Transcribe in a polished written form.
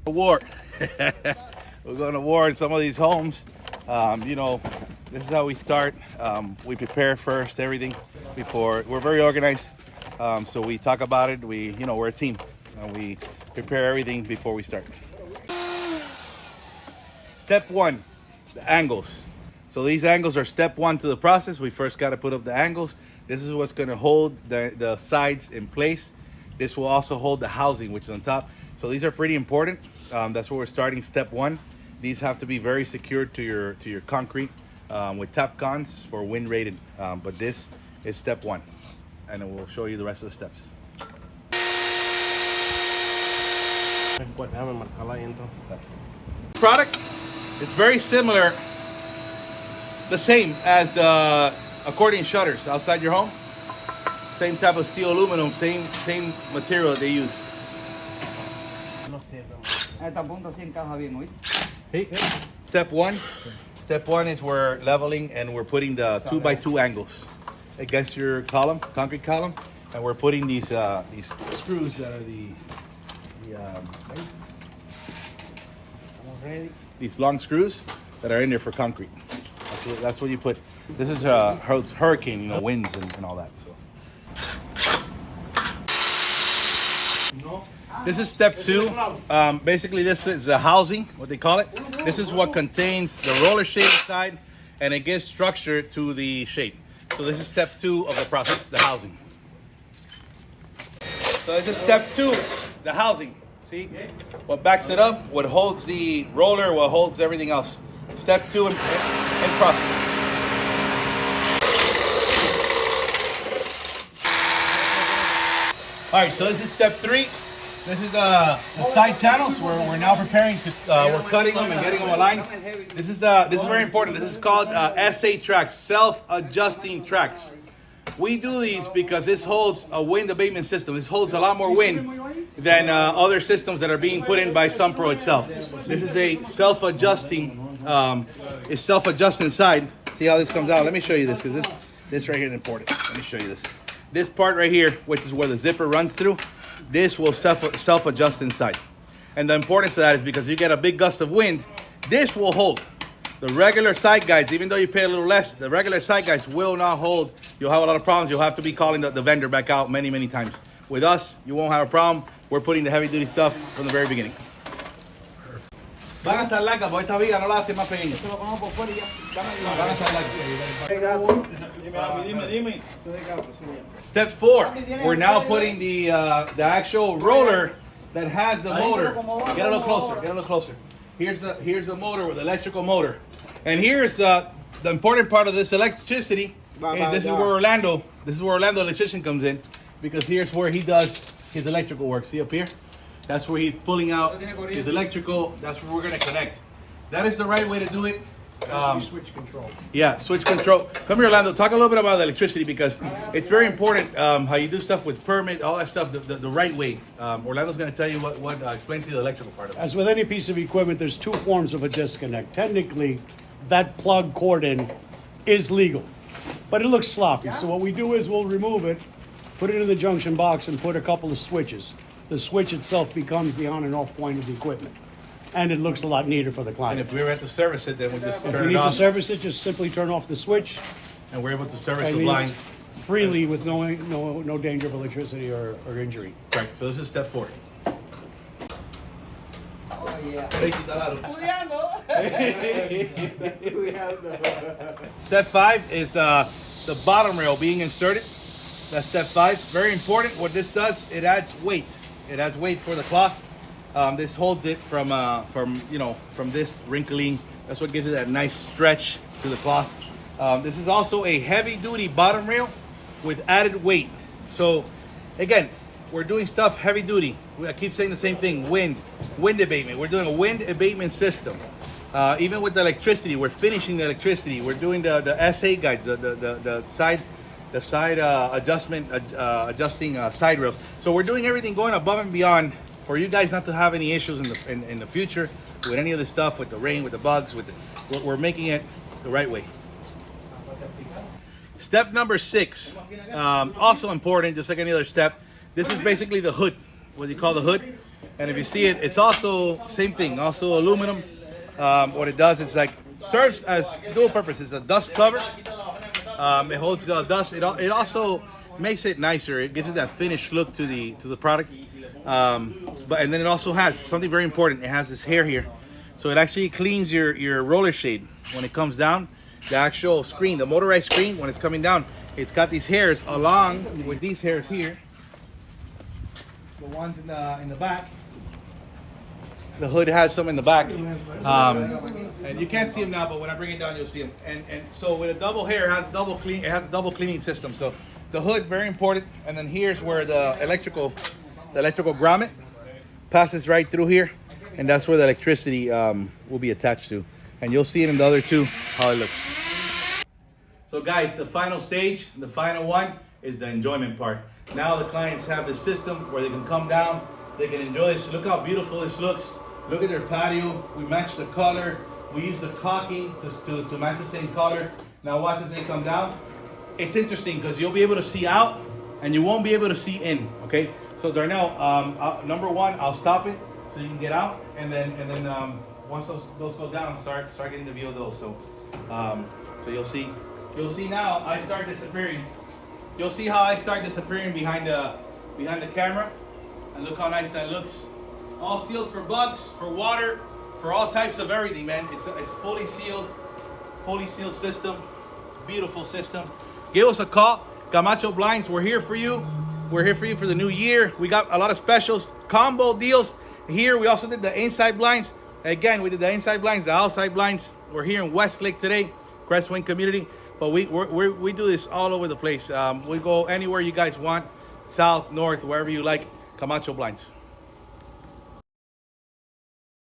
War. We're going to war in some of these homes. You know, this is how we start. We prepare first, everything before. We're very organized. So we talk about it. We're a team, and we prepare everything before we start. Step one, the angles. So these angles are step one to the process. We first got to put up the angles. This is what's going to hold the sides in place. This will also hold the housing, which is on top. So these are pretty important. That's where we're starting. Step one. These have to be very secured to your concrete with Tapcons for wind rated. But this is step one, and then we'll show you the rest of the steps. Product, it's very similar, the same as the accordion shutters outside your home. Same type of steel, aluminum, same material they use. Step one is we're leveling and we're putting the 2x2 angles against your column, concrete column, and we're putting these screws that are these long screws that are in there for concrete. That's what you put. This is hurricane, winds and all that. So this is step two. Basically, this is the housing, what they call it. This is what contains the roller shade inside, and it gives structure to the shade. So this is step two of the process, the housing. So this is step two, the housing. See, what backs it up, what holds the roller, what holds everything else. Step two in process. All right, so this is step three. This is the side channels where we're now preparing to, we're cutting them and getting them aligned. This is very important. This is called SA tracks, self-adjusting tracks. We do these because this holds a wind abatement system. This holds a lot more wind than other systems that are being put in by SunPro itself. This is a self-adjusting, it's self-adjusting side. See how this comes out? Let me show you this, because this right here is important. Let me show you this. This part right here, which is where the zipper runs through, this will self-adjust inside. And the importance of that is because you get a big gust of wind, this will hold. The regular side guides, even though you pay a little less, the regular side guides will not hold. You'll have a lot of problems. You'll have to be calling the vendor back out many, many times. With us, you won't have a problem. We're putting the heavy duty stuff from the very beginning. Van a estar largas, porque esta viga no la hace más pequeña. Dime. Step four, we're now putting the actual roller that has the motor. Get a little closer. Here's the motor with the electrical motor. And here's the important part of this electricity. This is where Orlando electrician comes in, because here's where he does his electrical work. See up here? That's where he's pulling out his electrical. That's where we're going to connect. That is the right way to do it. Switch control. Yeah, switch control. Come here, Orlando. Talk a little bit about the electricity, because it's very important how you do stuff with permit, all that stuff, the right way. Orlando's going to tell you explain to you the electrical part of it. As with any piece of equipment, there's two forms of a disconnect. Technically, that plug cord in is legal, but it looks sloppy. So what we do is we'll remove it, put it in the junction box, and put a couple of switches. The switch itself becomes the on and off point of the equipment, and it looks a lot neater for the client. And if we were at to service it, then we just turn it on. If you need to service it, just simply turn off the switch. And we're able to service the line freely with no danger of electricity or injury. Right, so this is step four. Oh, yeah. Step five is the bottom rail being inserted. That's step five. Very important. What this does, it adds weight. It adds weight for the cloth. This holds it from this wrinkling. That's what gives it that nice stretch to the cloth. This is also a heavy-duty bottom rail with added weight. So, again, we're doing stuff heavy-duty. I keep saying the same thing, wind abatement. We're doing a wind abatement system. Even with the electricity, we're finishing the electricity. We're doing the SA guides, the side adjusting side rails. So we're doing everything going above and beyond for you guys not to have any issues in the future with any of this stuff, with the rain, with the bugs. We're making it the right way. Step number 6, also important, just like any other step. This is basically the hood, what you call the hood. And if you see it, it's also same thing, also aluminum. What it does is like serves as dual purpose. It's a dust cover. It holds dust. It also makes it nicer. It gives it that finished look to the product. And then it also has something very important. It has this hair here, so it actually cleans your roller shade when it comes down. The actual screen, the motorized screen, when it's coming down, it's got these hairs along with these hairs here. The ones in the back. The hood has some in the back, and you can't see them now, but when I bring it down, you'll see them. And so with a double hair, it has a double cleaning system. So the hood, very important. And then here's where the electrical grommet passes right through here, and that's where the electricity will be attached to. And you'll see it in the other two how it looks. So guys, the final stage, the final one is the enjoyment part. Now the clients have the system where they can come down, they can enjoy this. Look how beautiful this looks. Look at their patio. We match the color. We use the caulking to match the same color. Now watch as they come down. It's interesting because you'll be able to see out and you won't be able to see in, okay? So Darnell, number one, I'll stop it so you can get out, and then once those go down, start getting the view of those. So you'll see now I start disappearing. You'll see how I start disappearing behind the camera, and look how nice that looks. All sealed for bugs, for water, for all types of everything, man. It's fully sealed system, beautiful system. Give us a call, Camacho Blinds. We're here for you. We're here for you for the new year. We got a lot of specials, combo deals here. We also did the inside blinds. Again, we did the inside blinds, the outside blinds. We're here in Westlake today, Crestwing community. But we do this all over the place. We go anywhere you guys want, south, north, wherever you like. Camacho Blinds.